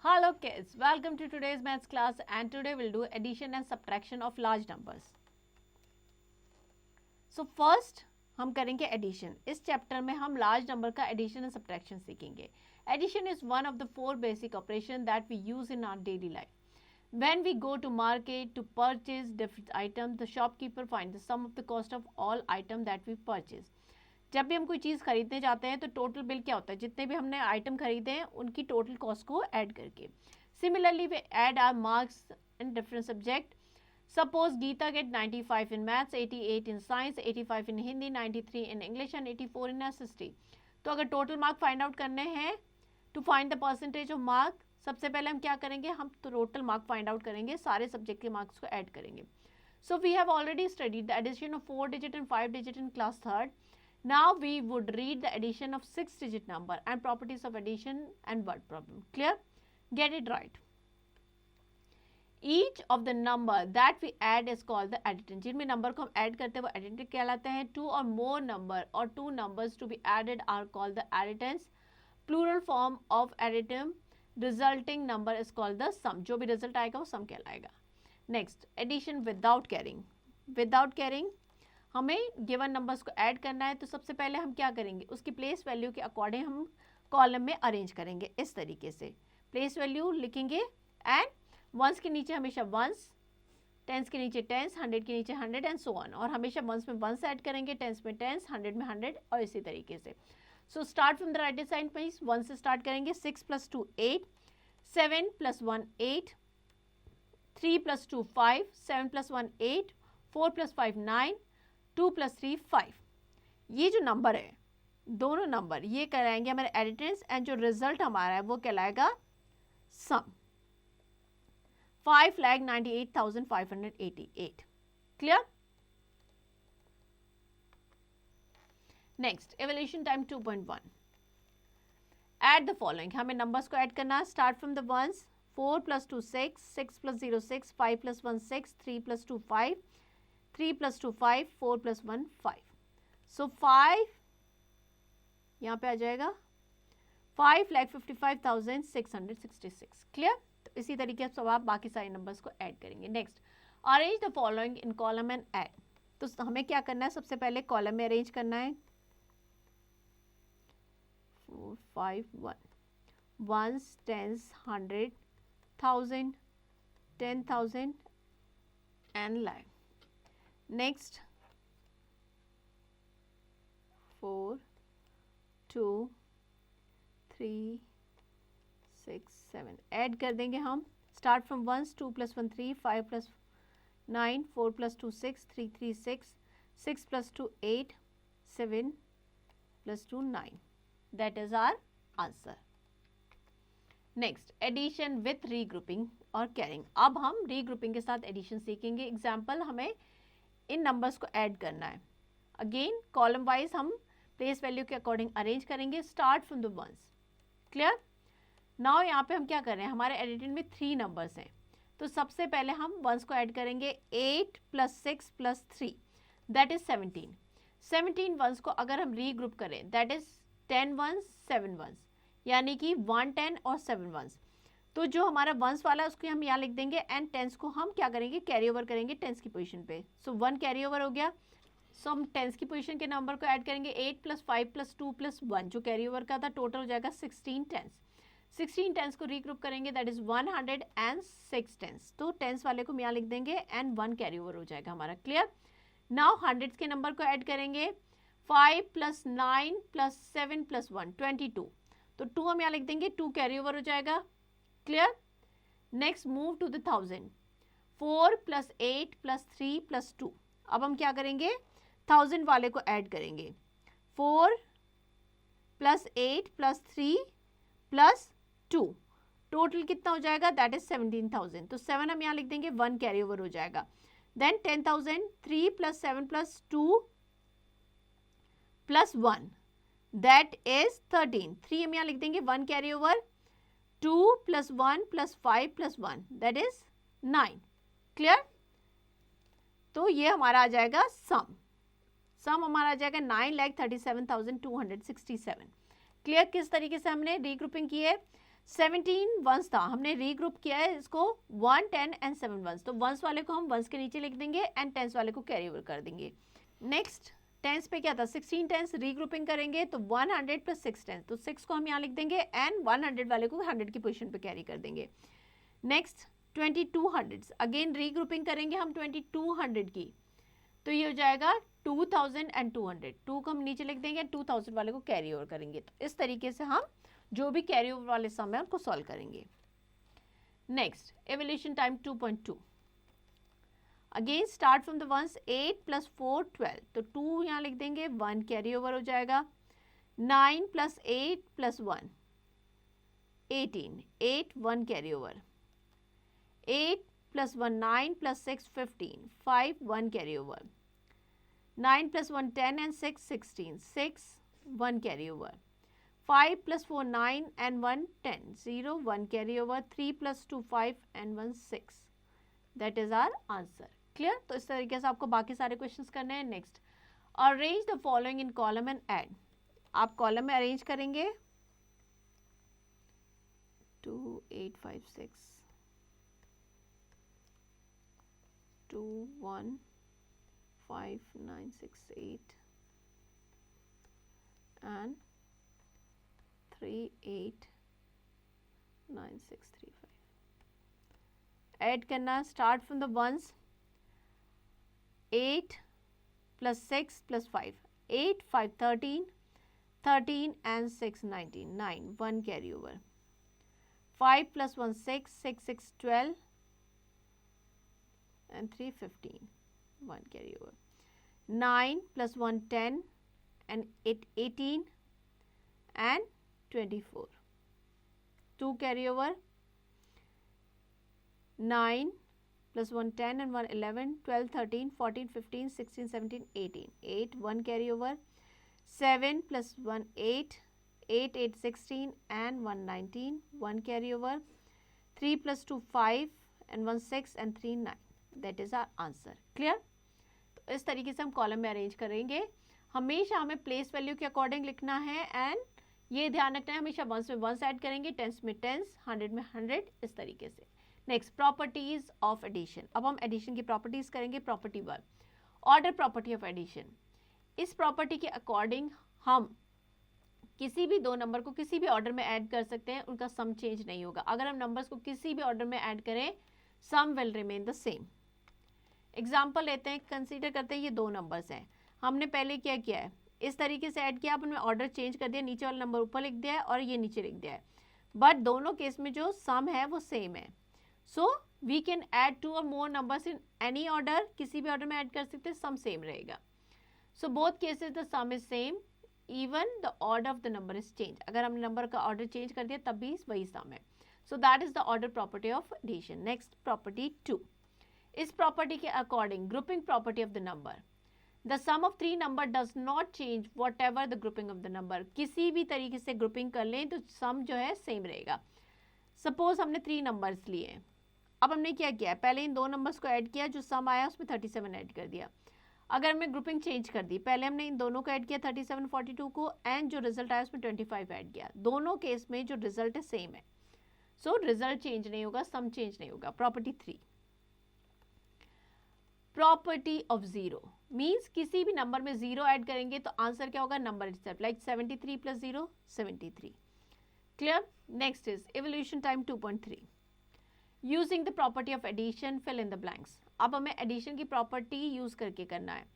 Hello kids, welcome to today's maths class and today we'll do addition and subtraction of large numbers. So first हम करेंगे addition. इस chapter में हम large number का addition and subtraction सीखेंगे. Addition is one of the four basic operations that we use in our daily life. When we go to market to purchase different items, the shopkeeper finds the sum of the cost of all items that we purchase. जब भी हम कोई चीज़ खरीदने जाते हैं तो total bill क्या होता है, जितने भी हमने आइटम खरीदे हैं उनकी टोटल कॉस्ट को ऐड करके. Similarly we add our marks in different subject. Suppose Gita get 95 in maths, 88 in science, 85 in Hindi, 93 in English and 84 in history. तो अगर टोटल मार्क फाइंड आउट करने हैं, to find the percentage of mark, सबसे पहले हम क्या करेंगे, हम टोटल मार्क फाइंड आउट करेंगे, सारे सब्जेक्ट के मार्क्स को ऐड करेंगे. So we have already studied the addition of 4 digit and 5 digit in class 3rd. Now we would read the addition of 6-digit number and properties of addition and word problem. Clear? Get it right. Each of the number that we add is called the additant. जिनमें number को हम add करते हैं वो additant कहलाते हैं. Two or more number or two numbers to be added are called the additants. Plural form of additive resulting number is called the sum. जो भी result आएगा वो sum कहलाएगा. Next, addition without carrying. Without carrying हमें given numbers को add करना है, तो सबसे पहले हम क्या करेंगे, उसकी प्लेस वैल्यू के अकॉर्डिंग हम कॉलम में अरेंज करेंगे. इस तरीके से प्लेस वैल्यू लिखेंगे एंड वंस के नीचे हमेशा वंस, टेंस के नीचे टेंस, 100 के नीचे 100 एंड सो ऑन. और हमेशा वंस में वंस ऐड करेंगे, टेंस में टेंस, 100 में 100 और इसी तरीके से. So start from the right side please. 1 से स्टार्ट करेंगे. 6 + 2 8, 7 + 1 8, 3 + 2 5, 7 + 1 8, 4 + 5 9, 2 + 3 5. ये जो नंबर है, दोनों नंबर ये कहलाएंगे हमारे एडिटेंट्स एंड जो रिजल्ट हमारा है वो कहलाएगा sum. 5,98,588. Clear? Next, evolution time 2.1. Add the following. हमें नंबर्स को ऐड करना. Start from the ones. 4 + 2 6, 6 + 0 6, 5 + 1 6, 3 + 2 5, 3 + 2 5, 4 + 1 5. सो 5 यहाँ पे आ जाएगा 5,55,666. क्लियर? तो इसी तरीके से आप बाकी सारे नंबर्स को ऐड करेंगे. Next, arrange the following in column and add. तो हमें क्या करना है, सबसे पहले कॉलम में अरेंज करना है. 4 5 1, ones, tens, 100, 1000, 10,000 and lakh. Next 4 2 3 6 7 add कर देंगे हम. Start from ones. 2 + 1 3, 5 + 9, 4 + 2 6, 3 3 6, 6 + 2 8, 7 + 2 9. That is our answer. Next, addition with regrouping और कैरिंग. अब हम रीग्रुपिंग के साथ एडिशन सीखेंगे. एग्जाम्पल, हमें इन नंबर्स को ऐड करना है. अगेन कॉलम वाइज हम प्लेस वैल्यू के अकॉर्डिंग अरेंज करेंगे. Start from the once. Clear? Now यहाँ पे हम क्या कर रहे हैं, हमारे एडिशन में 3 नंबर्स हैं, तो सबसे पहले हम वंस को ऐड करेंगे. 8 + 6 + 3 दैट इज 17. 17 वंस को अगर हम रीग्रुप करें दैट इज 10 वंस 7 वंस, यानी कि 1 10 और 7 वंस. तो जो हमारा वंस वाला है उसको हम यहाँ लिख देंगे एंड टेंस को हम क्या करेंगे, कैरी ओवर करेंगे टेंस की पोजीशन पे. सो 1 कैरी ओवर हो गया. सो हम टेंस की पोजीशन के नंबर को ऐड करेंगे. 8 + 5 + 2 + 1 जो कैरी ओवर का था, टोटल हो जाएगा 16 टेंस. 16 टेंस को रीग्रुप करेंगे दैट इज 106 टेंस. तो टेंस वाले को हम यहाँ लिख देंगे एंड 1 कैरी ओवर हो जाएगा हमारा. क्लियर? नाउ हंड्रेड्स के नंबर को ऐड करेंगे. 5 + 9 + 7 + 1 22. तो 2 हम यहाँ लिख देंगे, 2 कैरी ओवर हो जाएगा. Clear? Next, move to the 1000. 4 + 8 + 3 + 2. अब हम क्या करेंगे, 1000 वाले को ऐड करेंगे. 4 + 8 + 3 + 2 टोटल कितना हो जाएगा, दैट इज 17,000. तो 7 हम यहाँ लिख देंगे, 1 कैरी ओवर हो जाएगा. देन 10,000. 3 + 7 + 2 + 1 that is 13. 3 हम यहाँ लिख देंगे, 1 carry over. 2 + 1 + 5 + 1 that is 9. Clear? तो ये हमारा आ जाएगा सम. सम हमारा आ जाएगा 9,37,267. क्लियर? किस तरीके से हमने रीग्रुपिंग की है. 17 वंस था, हमने रीग्रुप किया है इसको 1, 10 एंड 7 वंस, तो वंस वाले को हम वंस के नीचे लिख देंगे एंड टेंस वाले को कैरी ओवर कर देंगे। नेक्स्ट टेंस पे क्या था, 16 टेंस रीग्रुपिंग करेंगे तो 100 प्लस 6 टेंस, तो 6 को हम यहाँ लिख देंगे एंड 100 वाले को 100 की पोजीशन पे कैरी कर देंगे। नेक्स्ट 2200 अगेन रीग्रुपिंग करेंगे हम 2200 की, तो ये हो जाएगा 2000 एंड 200, 2 को हम नीचे लिख देंगे, 2000 वाले को कैरी ओवर करेंगे। तो इस तरीके से हम जो भी कैरी ओवर वाले सम है उनको सॉल्व करेंगे। Next evolution time 2.2, again start from the once, 8 plus 4 12, तो 2 यहाँ लिख देंगे, 1 कैरी ओवर हो जाएगा। 9 plus 8 plus 1 18, 8 1 carry over. 8 plus 1 9 plus 6 15, 5 1 carry over. 9 plus 1 10 and 6 16, 6 1 carry over। 5 plus 4 9 and 1 10, 0 1 carry over। 3 plus 2 5 and 1 6, that is our answer। Clear? तो इस तरीके से आपको बाकी सारे क्वेश्चंस करने हैं। Next, arrange the following in column and add, आप कॉलम में अरेंज करेंगे 2 8 5 6 2 1 5 9 6 8 and 3 8 9 6 3 5, ऐड करना, start from the once, 8 plus 6 plus 5, 8 5 13, 13 and 6 19, 9 1 carry over। 5 plus 1 6, 6 6 12 and 3 15, 1 carry over। 9 plus 1 10 and 8 18 and 24, 2 carry over। 9 plus 1 10 and 1 11 12 13 14 15 16 17 18, 8 1 carry over। 7 plus 1 8, 8 8 16 and 1 19, 1 carry over। 3 plus 2 5 and 1 6 and 3 9, that is our answer। Clear? तो इस तरीके से हम column में arrange करेंगे। हमेशा हमें place value के अकॉर्डिंग लिखना है एंड ये ध्यान रखना है हमेशा वंस में वंस ऐड करेंगे, टेंस में टेंस, 100 में 100, इस तरीके से। नेक्स्ट, प्रॉपर्टीज ऑफ एडिशन, अब हम एडिशन की प्रॉपर्टीज करेंगे। Property 1, order property of addition. इस प्रॉपर्टी के अकॉर्डिंग हम किसी भी दो नंबर को किसी भी ऑर्डर में ऐड कर सकते हैं, उनका सम चेंज नहीं होगा। अगर हम नंबर्स को किसी भी ऑर्डर में ऐड करें, sum will remain the same. Example लेते हैं, कंसीडर करते हैं ये दो नंबर्स हैं, हमने पहले क्या किया है, इस तरीके से ऐड किया, अब उनमें ऑर्डर चेंज कर दिया, नीचे वाला नंबर ऊपर लिख दिया है और ये नीचे लिख दिया है, बट दोनों केस में जो सम है वो सेम है। सो वी कैन ऐड 2 और मोर नंबर्स इन एनी ऑर्डर, किसी भी ऑर्डर में ऐड कर सकते हैं, सम सेम रहेगा। So both cases the some is same even the order of the number is change, अगर हमने नंबर का ऑर्डर चेंज कर दिया तब भी वही सम है। So that is the order property of addition. Next, property 2, इस प्रॉपर्टी के according grouping property of the number, the sum of 3 number does not change whatever the grouping of the number, किसी भी तरीके से grouping कर लें तो सम जो है सेम रहेगा। सपोज हमने 3 नंबर्स लिए, अब हमने क्या किया, पहले इन दो नंबर्स को ऐड किया, जो सम आया उसमें 37 ऐड कर दिया। अगर हमने ग्रुपिंग चेंज कर दी, पहले हमने इन दोनों को ऐड किया 37 42 को, एंड जो रिजल्ट आया उसमें 25 ऐड किया, दोनों केस में जो रिजल्ट है सेम है, सो रिजल्ट चेंज नहीं होगा, सम चेंज नहीं होगा। Property 3, property of zero, means किसी भी नंबर में जीरो ऐड करेंगे तो आंसर क्या होगा, number itself, like 73 plus 0 73। Clear? Next is evolution time 2.3, using the property of addition, fill in the blanks. अब हमें एडिशन की प्रॉपर्टी यूज करके करना है।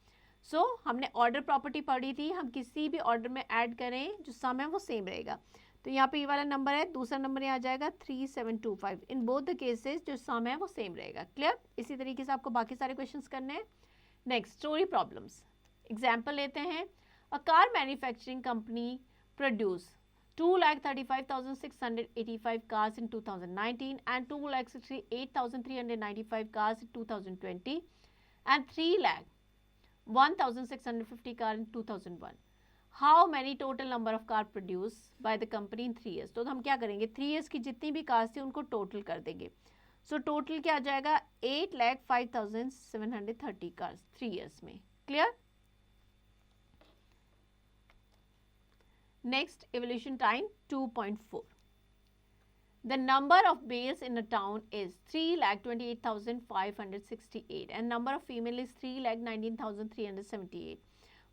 सो हमने ऑर्डर प्रॉपर्टी पढ़ी थी, हम किसी भी ऑर्डर में ऐड करें जो सम है वो सेम रहेगा। तो यहाँ पे ये वाला नंबर है, दूसरा नंबर यहाँ आ जाएगा 3725, इन बोथ द केसेस जो सम है वो सेम रहेगा। क्लियर? इसी तरीके से आपको बाकी सारे क्वेश्चंस करने हैं। Next, story problems. एग्जाम्पल लेते हैं, a car manufacturing company produce 2,35,685 cars in 2019 and 2,68,395 cars in 2020 and 3,01,650 cars in 2001. How many total number of car produced by the company in 3 years? तो हम क्या करेंगे, 3 years की जितनी भी cars थी उनको टोटल कर देंगे। सो टोटल क्या आ जाएगा, 8,05,730 cars 3 years में। Clear? Next, evolution time 2.4, The number of males in a town is 3,28,568 and number of female is 3,19,378.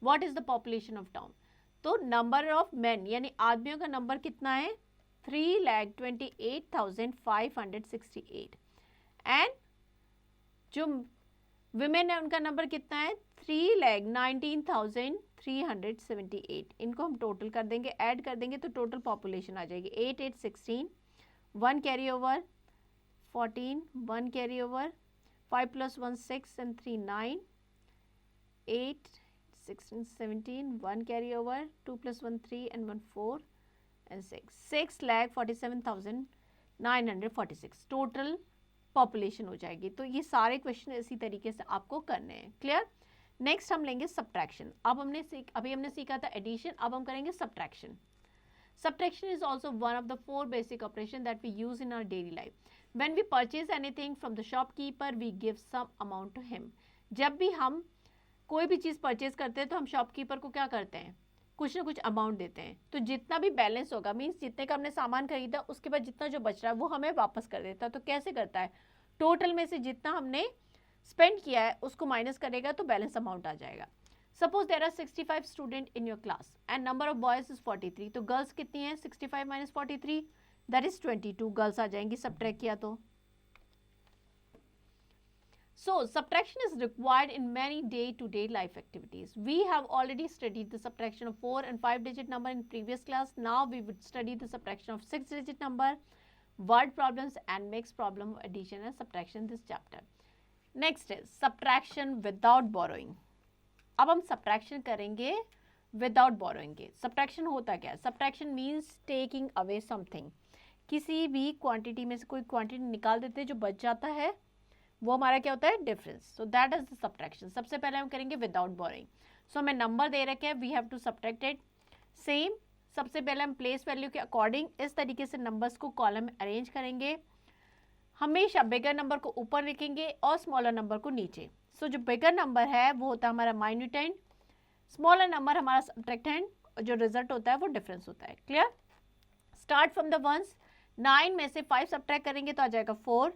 What is the population of town? तो number of men यानी आदमियों का number कितना है 3,28,568 and जो women है उनका नंबर कितना है 3,19,378. इनको हम टोटल कर देंगे, ऐड कर देंगे तो टोटल पॉपुलेशन आ जाएगी 8, 8, 16, 1 carry over 14, 1 carry over 5 plus 1 6 and 3 9, 8, 16, 17, 1 carry over 2 plus 1 3 and 1 4 and 6,47,946 total population हो जाएगी. तो ये सारे क्वेश्चन इसी तरीके से आपको करने हैं. क्लियर. नेक्स्ट हम लेंगे सब्ट्रैक्शन. अभी हमने सीखा था एडिशन, अब हम करेंगे subtraction. Subtraction is also one of the 4 basic operations that we use in our daily life. When we purchase anything from the shopkeeper, we give some amount to him. जब भी हम कोई भी चीज़ परचेज करते हैं तो हम शॉपकीपर को क्या करते हैं, कुछ ना कुछ अमाउंट देते हैं. तो जितना भी बैलेंस होगा मीन्स जितने का हमने सामान खरीदा उसके बाद जितना जो बच रहा है वो हमें वापस कर देता है. तो कैसे करता है, टोटल में से जितना हमने स्पेंड किया है उसको माइनस करेगा तो बैलेंस अमाउंट आ जाएगा. Suppose there are 65 students in your class and number of boys is 43. तो गर्ल्स कितनी हैं 65 minus 43 that is 22. गर्ल्स आ जाएंगी subtract किया तो. So subtraction is required in many day-to-day life activities. We have already studied the subtraction of 4 and 5 digit number in previous class. Now we would study the subtraction of 6 digit number, word problems and mixed problem of addition and subtraction this chapter. Next is subtraction without borrowing. अब हम subtraction करेंगे without borrowing के. Subtraction होता क्या है, subtraction means taking away something. किसी भी quantity में से कोई क्वांटिटी निकाल देते हैं, जो बच जाता है वो हमारा क्या होता है difference. So that is the subtraction. सबसे पहले हम करेंगे विदाउट बोरोइंग. सो हमें नंबर दे रखे हैं, we have to subtract it. Same सबसे पहले हम प्लेस वैल्यू के अकॉर्डिंग इस तरीके से नंबर्स को कॉलम में अरेंज करेंगे. हमेशा बिगर नंबर को ऊपर लिखेंगे और स्मॉलर नंबर को नीचे. सो जो बिगर नंबर है वो होता है हमारा माइन्यूटेंड, स्मॉलर नंबर हमारा सब्ट्रैक्टेंड और जो रिजल्ट होता है वो डिफरेंस होता है. Clear. Start from the once. 9 में से 5 सब्ट्रैक्ट करेंगे तो आ जाएगा 4.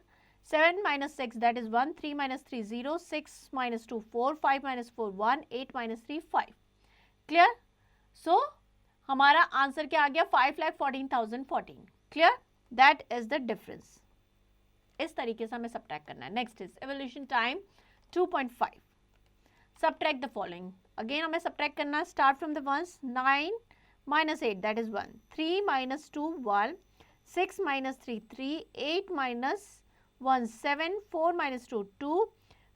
7 minus 6 that is 1. 3 minus 3 0. 6 minus 2 4. 5 minus 4 1. 8 minus 3 5. Clear. सो हमारा आंसर क्या आ गया 5,14,014. Clear. That is the difference. इस तरीके से हमें सब्ट्रैक्ट करना है. Next is evolution time 2.5. Subtract the following. Again हमें subtract करना. Start from the ones. 9 minus 8 that is 1. 3 minus 2 1. 6 minus 3 3. 8 minus 1 7. 4 minus 2 2.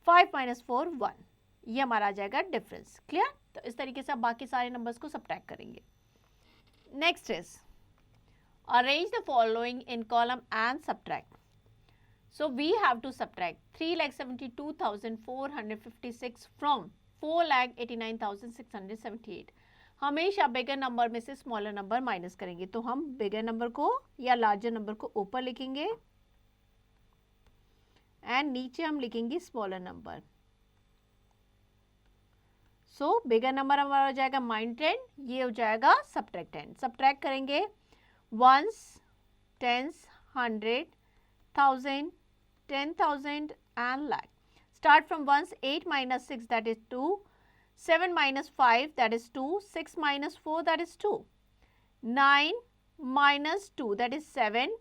5 minus 4 1. ये हमारा आ जाएगा डिफरेंस. क्लियर. तो इस तरीके से आप बाकी सारे नंबर्स को subtract करेंगे. Next is arrange the following in column and subtract. So we have to subtract 3,72,456 from 4,89,678. हमेशा बिगर नंबर में से स्मॉलर नंबर माइनस करेंगे. तो हम बिगर नंबर को या लार्जर नंबर को ऊपर लिखेंगे एंड नीचे हम लिखेंगे स्मॉलर नंबर. सो बिगर नंबर हमारा हो जाएगा माइन्यूटेंड, ये हो जाएगा सब्ट्रैक्टेंड. सब्ट्रैक्ट करेंगे once, tens, 100, 1000, 10,000 and lakh. Start from ones. 8 minus 6 that is 2. 7 minus 5 that is 2. 6 minus 4 that is 2. 9 minus 2 that is 7.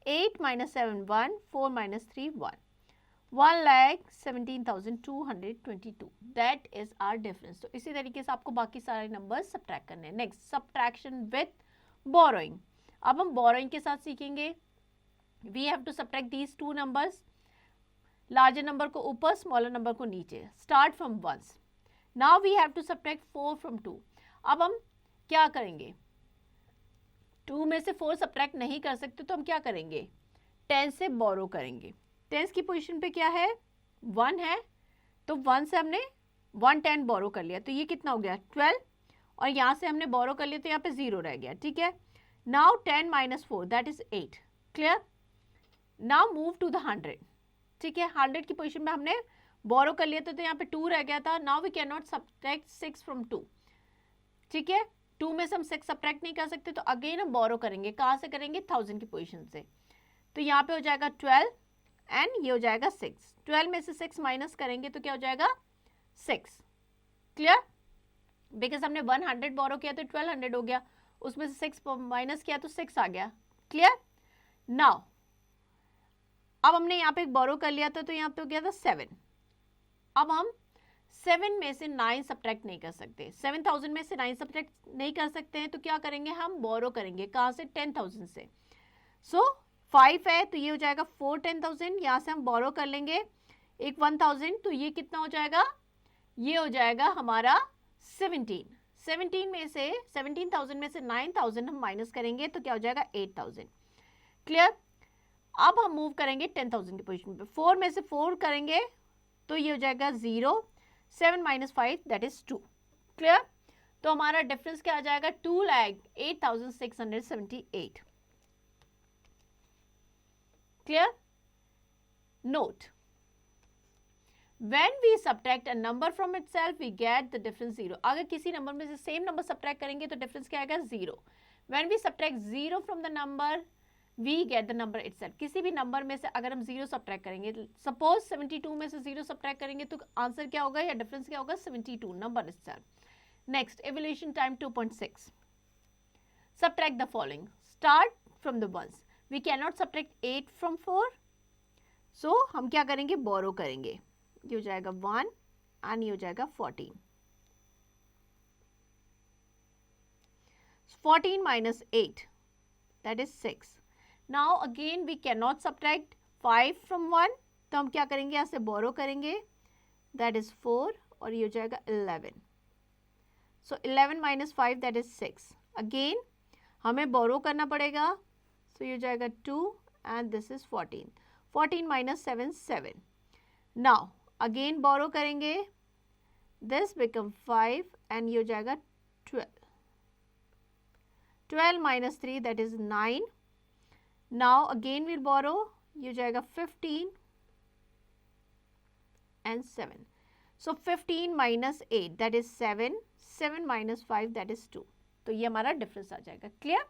8 minus 7 1. 4 minus 3 1. 1,17,222. That is our difference. तो इसी तरीके से आपको बाकी सारे नंबर्स सब्ट्रैक्ट करने हैं. Next subtraction with borrowing. अब हम बोरोइंग के साथ सीखेंगे. We have to subtract these two numbers. Larger number को ऊपर, smaller number को नीचे. Start from ones. Now we have to subtract 4 from 2. अब हम क्या करेंगे, 2 में से 4 subtract नहीं कर सकते तो हम क्या करेंगे 10 से बोरो करेंगे. 10 की पोजीशन पे क्या है 1 है, तो 1 से हमने 110 बोरो कर लिया. तो ये कितना हो गया 12 और यहाँ से हमने बोरो कर लिया तो यहाँ पे 0 रह गया. ठीक है. Now 10 minus 4 that is 8. Clear. Now move to the 100. ठीक है. 100 की पोजीशन में हमने बोरो कर लिया था तो यहाँ पे 2 रह गया था. Now we can not subtract 6 from 2. ठीक है. 2 में से हम 6 सब्ट्रैक्ट नहीं कर सकते तो अगेन हम बोरो करेंगे. कहाँ से करेंगे 1000 की पोजीशन से. तो यहाँ पे हो जाएगा 12 एंड ये हो जाएगा 6। 12 में से 6 माइनस करेंगे तो क्या हो जाएगा 6। क्लियर? बिकॉज हमने 100 बोरो किया तो 1200 हो गया, उसमें से 6 माइनस किया तो 6 आ गया। क्लियर? नाउ अब हमने यहाँ पे एक बोरो कर लिया था तो यहाँ पे हो गया था 7। अब हम 7 में से 9 सब्ट्रैक्ट नहीं कर सकते, 7000 में से 9 सब्ट्रैक्ट नहीं कर सकते हैं, तो क्या करेंगे हम बोरो करेंगे। कहाँ से? 10,000 से। सो 5 है तो ये हो जाएगा 4 10,000, यहाँ से हम बोरो कर लेंगे एक 1000, तो ये कितना हो जाएगा? ये हो जाएगा हमारा 17 में से 17,000 में से 9,000 हम माइनस करेंगे तो क्या हो जाएगा 8,000। क्लियर? अब हम मूव करेंगे 10,000 की पोजीशन पे, 4 में से 4 करेंगे तो ये हो जाएगा 0, 7 माइनस 5 दैट इज 2। क्लियर? तो हमारा डिफरेंस क्या आ जाएगा? 2,08,678। Clear? Note, when we subtract a number from itself we get the difference 0। अगर किसी नंबर में से सेम नंबर सब्ट्रैक्ट करेंगे तो डिफरेंस क्या आएगा? 0। when we subtract 0 from the number we get the number itself। किसी भी नंबर में से अगर हम 0 सब्ट्रैक्ट करेंगे, सपोज 72 में से 0 सब्ट्रैक्ट करेंगे तो आंसर क्या होगा या डिफरेंस क्या होगा? 72 number itself। Next, evaluation time 2.6। subtract the following, start from the ones। we cannot subtract 8 from 4, so हम क्या करेंगे? बोरो करेंगे। ये हो जाएगा 1 एंड ये हो जाएगा 14। 14 minus 8 that is 6। now again we cannot subtract 5 from 1, तो हम क्या करेंगे? यहाँ से बोरो करेंगे, that is 4 और ये हो जाएगा 11। so 11 minus 5 that is 6। again हमें बोरो करना पड़ेगा, so ये हो जाएगा 2 and this is 14। 14 minus 7 7। now again बोरो करेंगे, दिस बिकम 5 एंड ये हो जाएगा 12। 12 minus 3 that is 9। Now again will borrow, ये हो जाएगा 15 and 7। So 15 minus 8 that is 7, 7 minus 5 that is 2। तो ये हमारा डिफरेंस आ जाएगा। क्लियर?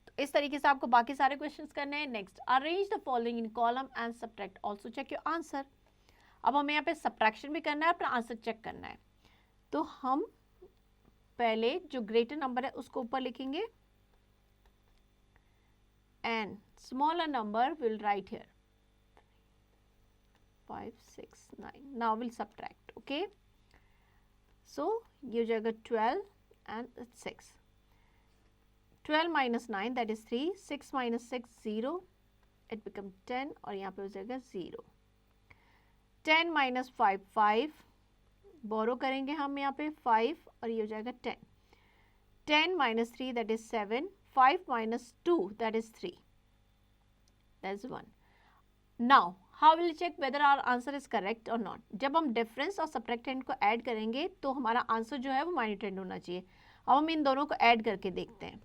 तो इस तरीके से आपको बाकी सारे क्वेश्चंस करने हैं। Next, arrange the following in column and subtract, also check your answer. अब हमें यहाँ पे सब्ट्रैक्शन भी करना है, अपना आंसर चेक करना है। तो हम पहले जो ग्रेटर नंबर है उसको ऊपर लिखेंगे and smaller number will write here 5 6 9। Now will subtract. Okay, so ये हो जाएगा 12 and 6। 12 minus 9 that is 3, 6 minus 6 0, it become 10 और यहाँ पे हो जाएगा 0। 10 माइनस 5 5, बोरो करेंगे हम यहाँ पे 5 और ये हो जाएगा 10। 10 minus 3 that is 7, 5 minus 2 that is 3, that is 1। Now how will check whether our answer is correct और नॉट? जब हम डिफरेंस और सब्ट्रैक्टेंट को ऐड करेंगे तो हमारा आंसर जो है वो माइन्यूटेंड होना चाहिए। अब हम इन दोनों को ऐड करके देखते हैं।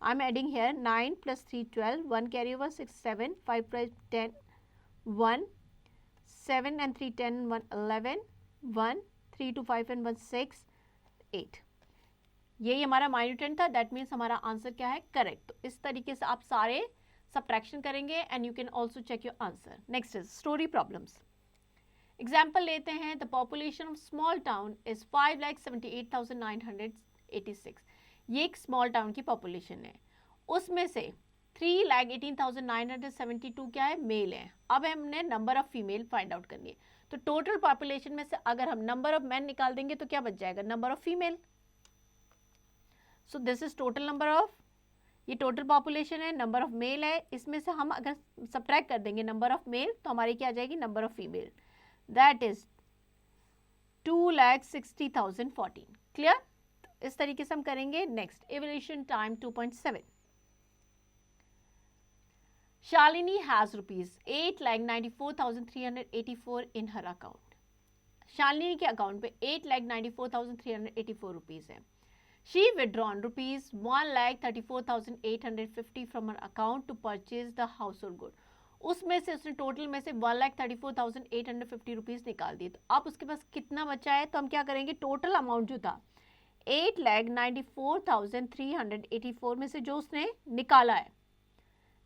I am adding here 9 plus 3 12, 1 carry over 6 7, 5 plus 10 1, 7 and 3 10 1 11, 1 3 2 5 and 1 6 8। यही हमारा माइन्यूटेंड था, दैट मीन्स हमारा आंसर क्या है? करेक्ट। तो इस तरीके से आप सारे सब्ट्रैक्शन करेंगे and you can also check your answer. Next is story problems. Example लेते हैं, the population of small town is 5,78,986। ये एक स्मॉल टाउन की पॉपुलेशन है, उसमें से 3,18,972 क्या है? मेल है। अब हमने number of female find out करनी है। तो टोटल पॉपुलेशन में से अगर हम नंबर ऑफ मैन निकाल देंगे तो क्या बच जाएगा? Number of female. So this is total number of, ये टोटल पॉपुलेशन है, नंबर ऑफ मेल है, इसमें से हम अगर सब्ट्रैक्ट कर देंगे नंबर ऑफ मेल तो हमारी क्या आ जाएगी? Number of female, that is 2,60,014। Clear? इस तरीके से हम करेंगे। Next, evaluation time 2.7। Shalini has rupees 8,94,384 in her account। Shalini के अकाउंट पे 8,94,384 रुपीज है। She withdrawn rupees 1,34,850 from her account to purchase the household good। उसमें से उसने टोटल में से 1,34,850 रुपीज निकाल दिए। तो अब उसके पास कितना बचा है? तो हम क्या करेंगे? टोटल अमाउंट जो था 8,94,384 में से जो उसने निकाला है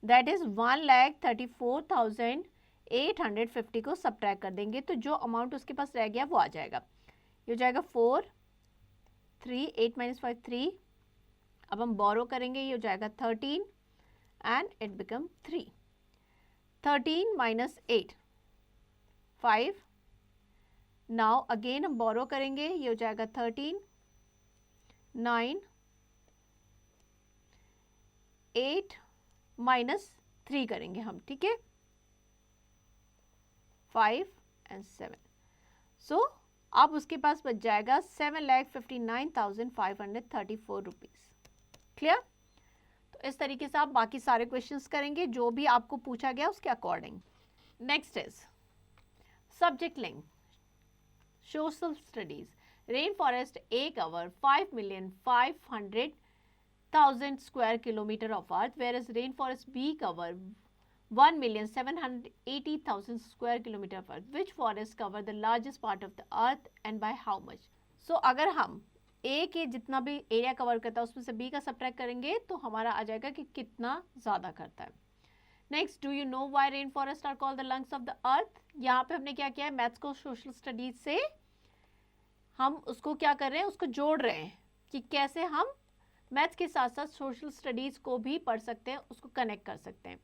दैट इज 1,34,850 को सब्ट्रैक्ट कर देंगे तो जो अमाउंट उसके पास रह गया वो आ जाएगा। ये हो जाएगा 4, 3, 8 - 5 3। अब हम बोरो करेंगे, ये हो जाएगा 13 and it become 3। 13 - 8 5। Now again हम बोरो करेंगे, ये हो जाएगा 13, 9, 8 - 3 करेंगे हम, ठीक है, 5 एंड 7। सो अब उसके पास बच जाएगा 7,59,534 रुपीज। क्लियर? तो इस तरीके से आप बाकी सारे क्वेश्चंस करेंगे जो भी आपको पूछा गया उसके according. Next is subject link social studies. Rain forest A cover 5,500,000 square kilometer of earth, whereas rainforest B cover 1,780,000 square kilometer of earth. Which forest cover the largest part of the earth and by how much? So अगर हम A के जितना भी area cover करता है उसमें से B का सब्ट्रैक्ट करेंगे तो हमारा आ जाएगा कि कितना ज़्यादा करता है। Next, do you know why rain forest are called the lungs of the earth. यहाँ पे हमने क्या किया है, मैथ्स को सोशल स्टडीज से हम उसको क्या कर रहे हैं, उसको जोड़ रहे हैं कि कैसे हम मैथ्स के साथ साथ सोशल स्टडीज को भी पढ़ सकते हैं, उसको कनेक्ट कर सकते हैं।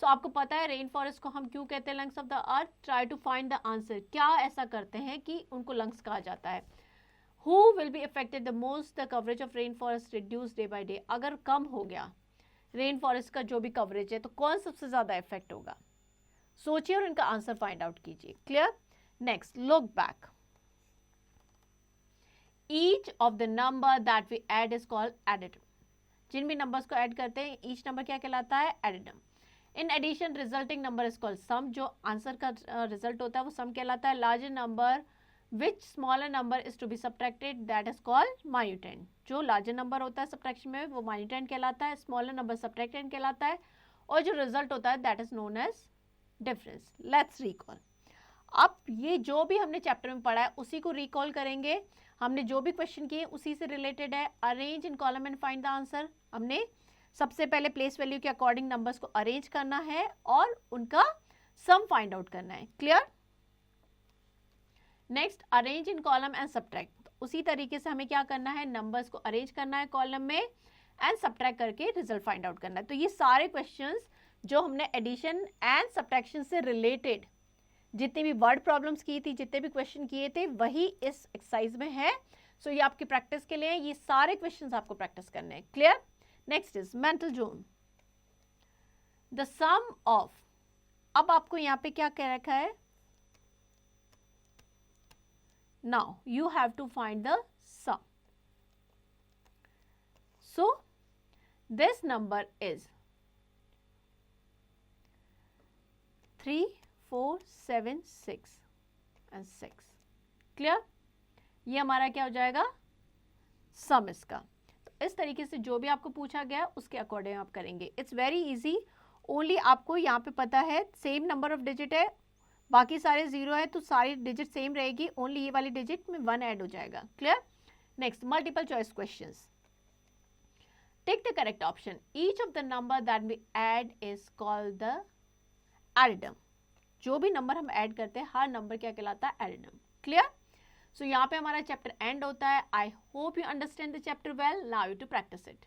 सो आपको पता है रेन फॉरेस्ट को हम क्यों कहते हैं lungs of the earth. Try to find the answer, क्या ऐसा करते हैं कि उनको लंग्स कहा जाता है। Who will be affected the most, the coverage of rain forest reduce day by day. अगर कम हो गया रेन फॉरेस्ट का जो भी कवरेज है तो कौन सबसे ज्यादा इफेक्ट होगा, सोचिए और इनका आंसर फाइंड आउट कीजिए। Clear? Next, look back. Each of the number that we add is called addend. जिन भी नंबर्स को ऐड करते हैं ईच नंबर क्या कहलाता है, addend. In addition resulting number is called sum. जो आंसर का रिजल्ट होता है वो सम कहलाता है। Larger number which smaller number is to be subtracted that is called minuend. जो लार्जर नंबर होता है सब्ट्रैक्शन में वो माइन्यूटेंड कहलाता है, स्मॉलर नंबर सब्ट्रैक्टेंड कहलाता है, और जो रिजल्ट होता है that is known age difference. Let's recall. अब ये जो भी हमने चैप्टर में पढ़ा है उसी को रिकॉल करेंगे। हमने जो भी क्वेश्चन किए उसी से रिलेटेड है। Arrange in column and find the answer. हमने सबसे पहले प्लेस वैल्यू के अकॉर्डिंग नंबर्स को अरेंज करना है और उनका सम फाइंड आउट करना है। Clear? Next, arrange in column and subtract. उसी तरीके से हमें क्या करना है, नंबर्स को अरेंज करना है कॉलम में एंड सब्ट्रैक्ट करके रिजल्ट फाइंड आउट करना है। तो ये सारे क्वेश्चंस जो हमने एडिशन एंड सब्ट्रैक्शन से रिलेटेड जितनी भी वर्ड प्रॉब्लम्स की थी, जितने भी क्वेश्चन किए थे, वही इस एक्सरसाइज में है। सो ये आपकी प्रैक्टिस के लिए, ये सारे क्वेश्चंस आपको प्रैक्टिस करने हैं। Clear? Next is mental zone. The sum of, अब आपको यहां पे क्या कह रखा है, now you have to find the sum. So this number is 3, 4, 7, 6 and 6। Clear? ये हमारा क्या हो जाएगा, सम इसका। तो इस तरीके से जो भी आपको पूछा गया उसके अकॉर्डिंग आप करेंगे। It's very easy. ओनली आपको यहाँ पे पता है सेम नंबर ऑफ डिजिट है, बाकी सारे जीरो है तो सारी डिजिट सेम रहेगी, ओनली ये वाली डिजिट में 1 ऐड हो जाएगा। Clear? Next, multiple choice questions. Take the correct option. Each of the number that we add is called the addend. जो भी नंबर हम ऐड करते हैं हर नंबर क्या कहलाता है, एडिडम। क्लियर? सो यहाँ पे हमारा चैप्टर एंड होता है। I hope you understand the chapter well. Now you to practice it.